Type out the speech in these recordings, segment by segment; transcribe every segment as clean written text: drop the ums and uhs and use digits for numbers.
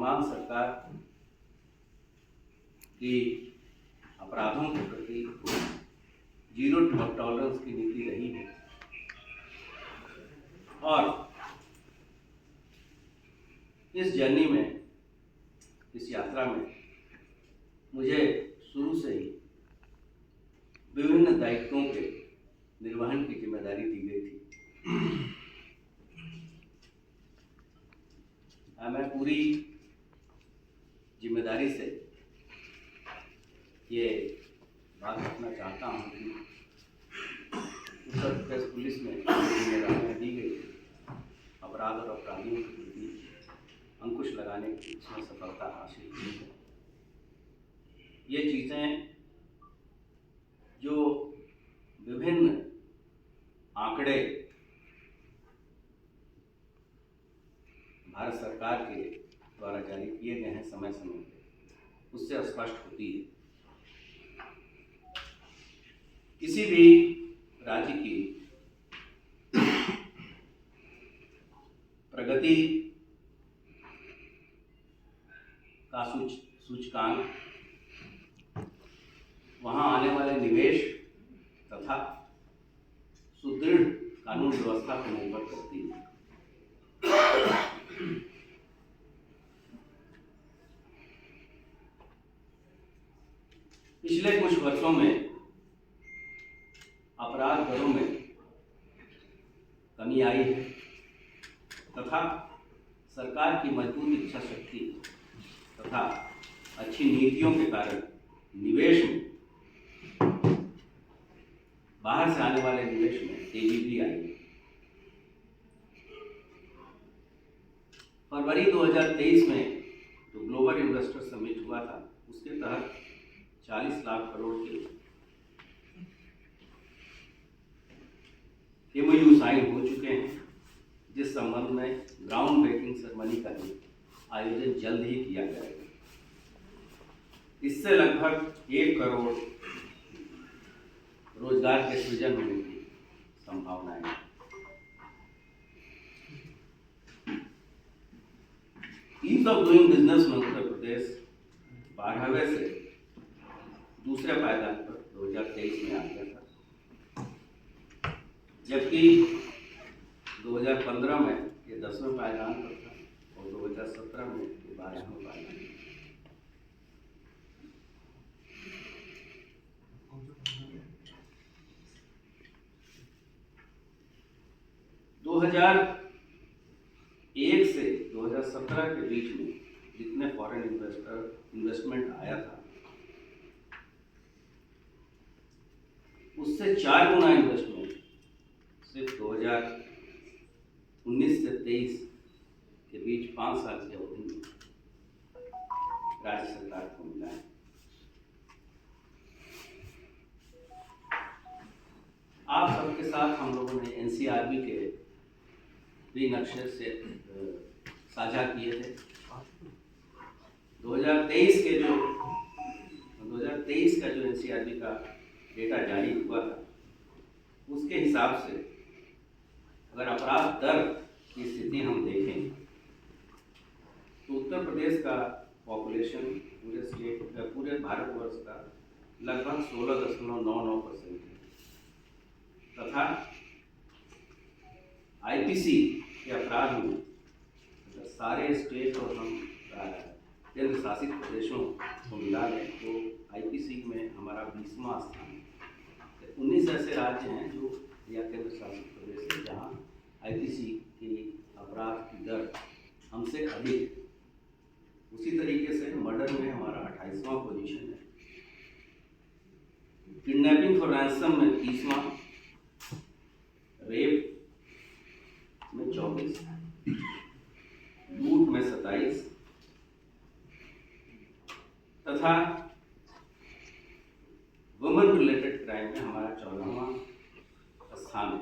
वर्तमान सरकार की अपराधों के प्रति जीरो टॉलरेंस की नीति रही है। और इस जर्नी में, इस यात्रा में मुझे शुरू से ही विभिन्न दायित्वों के निर्वहन की जिम्मेदारी दी गई थी। मैं पूरी जिम्मेदारी से ये बात रखना चाहता हूँ कि उत्तर प्रदेश पुलिस में जिम्मेदारियाँ दी गई अपराध और अपराधियों के प्रति अंकुश लगाने की इसमें सफलता हासिल की है। ये चीज़ें जो विभिन्न आंकड़े भारत सरकार के द्वारा जारी किए गए हैं समय समय पर, उससे स्पष्ट होती है। किसी भी राज्य की प्रगति का सूचकांक वहां आने वाले निवेश तथा सुदृढ़ कानून व्यवस्था पर निर्भर करती है। पिछले कुछ वर्षों में अपराध दरों में कमी आई है तथा सरकार की मजबूत इच्छा शक्ति तथा अच्छी नीतियों के कारण निवेश में, बाहर से आने वाले निवेश में तेजी भी आई है। फरवरी 2023 में जो ग्लोबल इन्वेस्टर समिट हुआ था, उसके तहत 40 लाख करोड़ के MOU साइन हो चुके हैं, जिस संबंध में ग्राउंड ब्रेकिंग सेरेमनी का भी आयोजन जल्द ही किया जाएगा। इससे लगभग 1 करोड़ रोजगार के सृजन होने की संभावनाएं हैं। ईज ऑफ डूइंग बिजनेस में उत्तर प्रदेश 12वें से दूसरे पायदान पर 2023 में आ गया था, जबकि 2015 में ये 10वें पायदान पर था और 2017 में ये 12वें पायदान पर। 2001 से 2017 के बीच में जितने फॉरेन इन्वेस्टमेंट आया था, उससे 4 गुना इन्वेस्टमेंट सिर्फ 2019 से 23 के बीच 5 साल की अवधि में राज्य सरकार को मिला है। आप सबके साथ हम लोगों ने NCRB के भी नक्शे से साझा किए थे। 2023 का जो NCRB का डेटा जारी हुआ था, उसके हिसाब से अगर अपराध दर की स्थिति हम देखें तो उत्तर प्रदेश का पॉपुलेशन पूरे भारतवर्ष का लगभग 16.99% है तथा IPC के अपराध में सारे स्टेट और हम केंद्र शासित प्रदेशों को मिला लें तो IPC में हमारा 20वां स्थान है। 19 ऐसे राज्य हैं जो या केंद्र शासित प्रदेश है जहाँ IPC की अपराध की दर हमसे अधिक। उसी तरीके से मर्डर में हमारा 28वां पोजीशन है, किडनैपिंग फॉर रैंसम में 30वां, रेप में 24, लूट में 27 तथा वुमेन रिलेटेड क्राइम में हमारा 14वां स्थान है।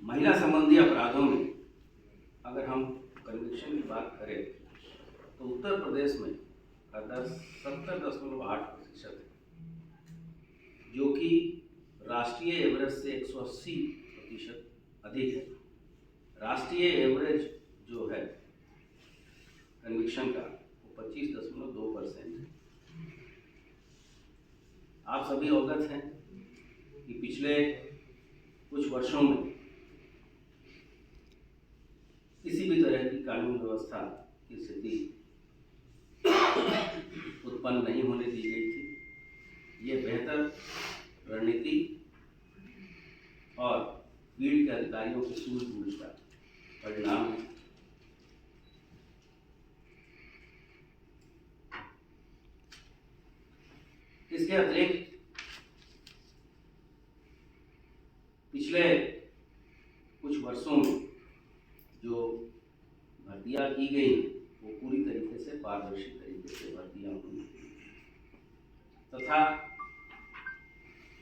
महिला संबंधी अपराधों में अगर हम कन्विक्शन की बात करें तो उत्तर प्रदेश में का दर 70.8% है, जो कि राष्ट्रीय एवरेज से 180% अधिक है। राष्ट्रीय एवरेज जो है कन्विक्शन का वो 25.2% है। आप सभी अवगत हैं कि पिछले कुछ वर्षों में किसी भी तरह की कानून व्यवस्था की स्थिति उत्पन्न नहीं होने दी गई थी। ये बेहतर रणनीति और फील्ड के अधिकारियों की सूझबूझ का परिणाम है। इसके अतिरिक्त पिछले कुछ वर्षों में जो भर्तियां की गई वो पूरी तरीके से पारदर्शी तरीके से भर्तियां हुई तथा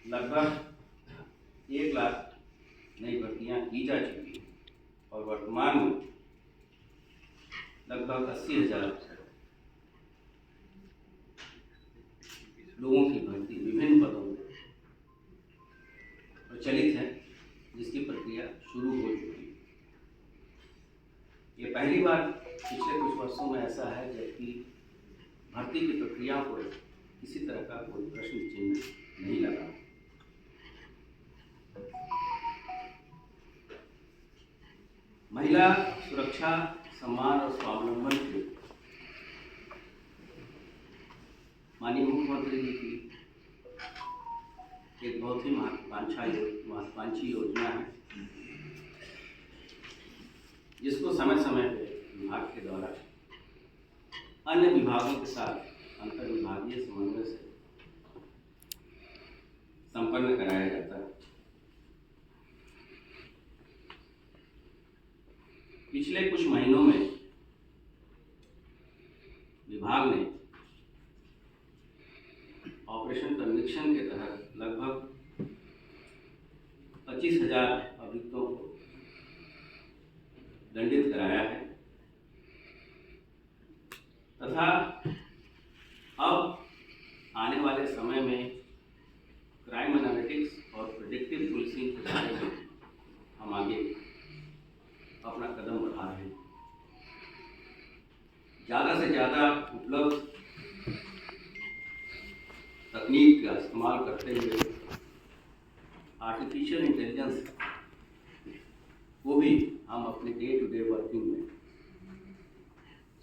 लगभग 1 लाख नई भर्तियां की जा चुकी हैं और वर्तमान में लगभग 80,000 लोगों की भर्ती विभिन्न पदों में प्रचलित है, जिसकी प्रक्रिया शुरू हो चुकी है। ये पहली बार पिछले कुछ वर्षों में ऐसा है जबकि भर्ती की प्रक्रिया पर किसी तरह का कोई प्रश्न चिन्ह नहीं लगा। महिला सुरक्षा, सम्मान और स्वावलंबन के माननीय मुख्यमंत्री जी की एक बहुत ही महत्वाकांक्षी योजना है, जिसको समय समय पर विभाग के द्वारा अन्य विभागों के साथ अंतर विभागीय समन्वय से संपन्न कराया जाता है। पिछले कुछ महीनों में विभाग ने ऑपरेशन कन्विक्शन के तहत लगभग 25,000 अभियुक्तों को दंडित कराया है तथा अब आने वाले समय में क्राइम एनालिटिक्स और प्रेडिक्टिव पुलिसिंग के बारे में हम आगे अपना कदम बढ़ा रहे हैं। ज़्यादा से ज़्यादा उपलब्ध तकनीक का इस्तेमाल करते हुए आर्टिफिशियल इंटेलिजेंस को भी हम अपने डे टू डे वर्किंग में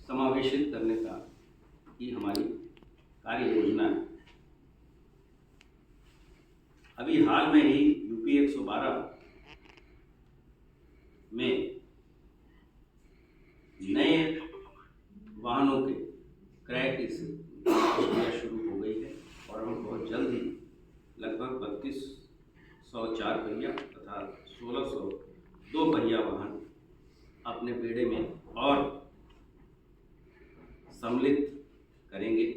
समावेशित करने का ही हमारी कार्य योजना है। अभी हाल में ही यूपी 112 में नए वाहनों के क्रय की प्रक्रिया शुरू हो गई है और हम बहुत जल्द ही लगभग 3200 4 पहिया तथा 1600 2 पहिया वाहन अपने बेड़े में और सम्मिलित करेंगे।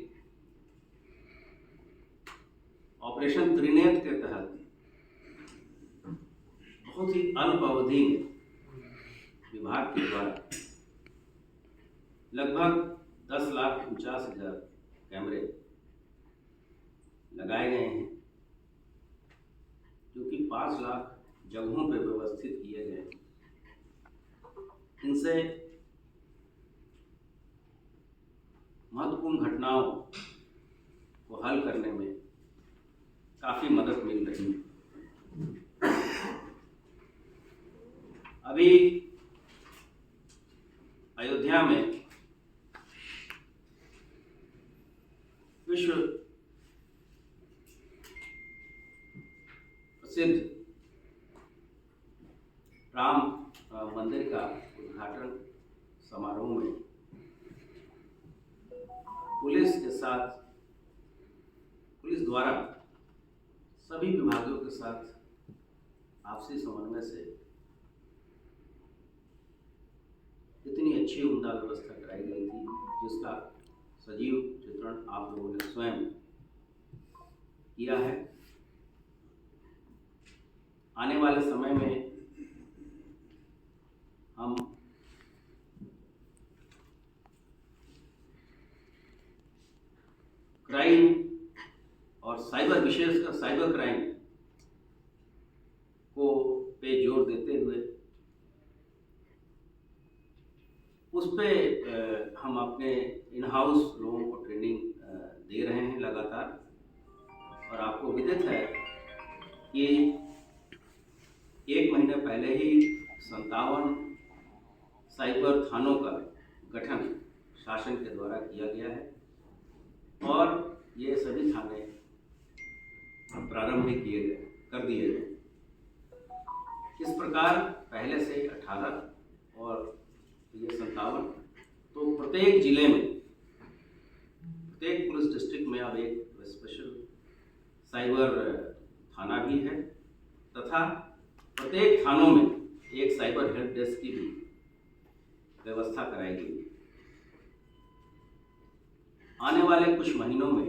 ऑपरेशन त्रिनेत्र के तहत बहुत ही अल्प अवधि में विभाग के द्वारा लगभग 10,49,000 कैमरे लगाए गए हैं, जो कि 5 लाख जगहों पर व्यवस्थित किए गए हैं। इनसे महत्वपूर्ण घटनाओं को हल करने में काफ़ी मदद मिल रही है। अभी अयोध्या में विश्व प्रसिद्ध राम मंदिर का उद्घाटन समारोह में पुलिस द्वारा सभी विभागों के साथ आपसी समन्वय से इतनी अच्छी उम्दा व्यवस्था कराई गई थी, जिसका सजीव चित्रण आप लोगों ने स्वयं किया है। आने वाले समय में हम क्राइम और साइबर, विशेषकर साइबर क्राइम को पे जोर देते हुए उस पे हम अपने इन हाउस लोगों को ट्रेनिंग दे रहे हैं लगातार। और आपको विदित है कि 1 महीने पहले ही 57 साइबर थानों का गठन शासन के द्वारा किया गया है और ये सभी थाने प्रारंभ किए गए, कर दिए गए। इस प्रकार पहले से 18 और ये 57, तो प्रत्येक जिले में, प्रत्येक पुलिस डिस्ट्रिक्ट में अब एक स्पेशल साइबर थाना भी है तथा प्रत्येक थानों में एक साइबर हेल्प डेस्क की भी व्यवस्था कराई गई है। आने वाले कुछ महीनों में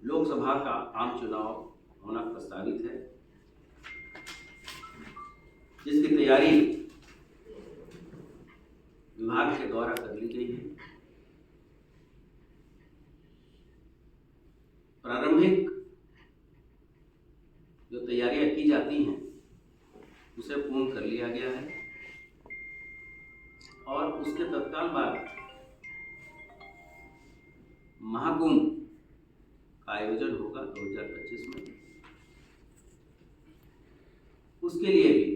लोकसभा का आम चुनाव होना प्रस्तावित है, जिसकी तैयारी विभाग के द्वारा कर ली गई है। प्रारंभिक जो तैयारियां की जाती हैं उसे पूर्ण कर लिया गया है और उसके तत्काल बाद महाकुंभ का आयोजन होगा 2025 में। उसके लिए भी